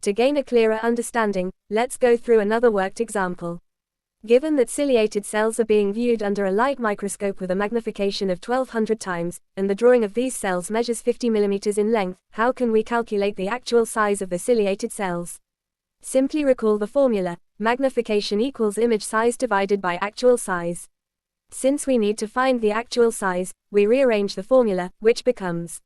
To gain a clearer understanding, let's go through another worked example. Given that ciliated cells are being viewed under a light microscope with a magnification of 1200 times, and the drawing of these cells measures 50 mm in length, how can we calculate the actual size of the ciliated cells? Simply recall the formula: magnification equals image size divided by actual size. Since we need to find the actual size, we rearrange the formula, which becomes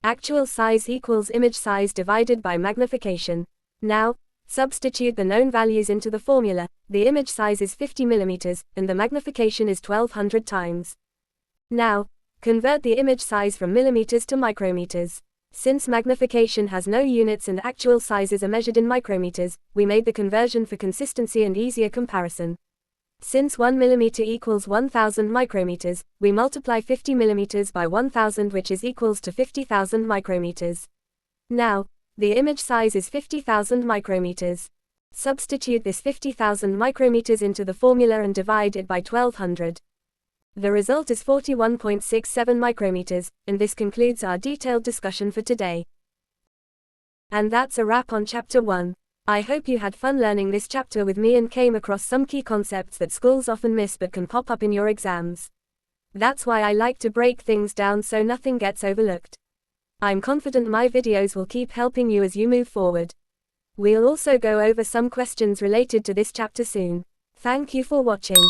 actual size equals image size divided by magnification. Now, substitute the known values into the formula. The image size is 50 mm, and the magnification is 1200 times. Now, convert the image size from millimeters to micrometers. Since magnification has no units and actual sizes are measured in micrometers, we made the conversion for consistency and easier comparison. Since 1 mm equals 1000 micrometers, we multiply 50 mm by 1000, which is equals to 50,000 micrometers. Now, the image size is 50,000 micrometers. Substitute this 50,000 micrometers into the formula and divide it by 1200. The result is 41.67 micrometers, and this concludes our detailed discussion for today. And that's a wrap on Chapter 1. I hope you had fun learning this chapter with me and came across some key concepts that schools often miss but can pop up in your exams. That's why I like to break things down so nothing gets overlooked. I'm confident my videos will keep helping you as you move forward. We'll also go over some questions related to this chapter soon. Thank you for watching.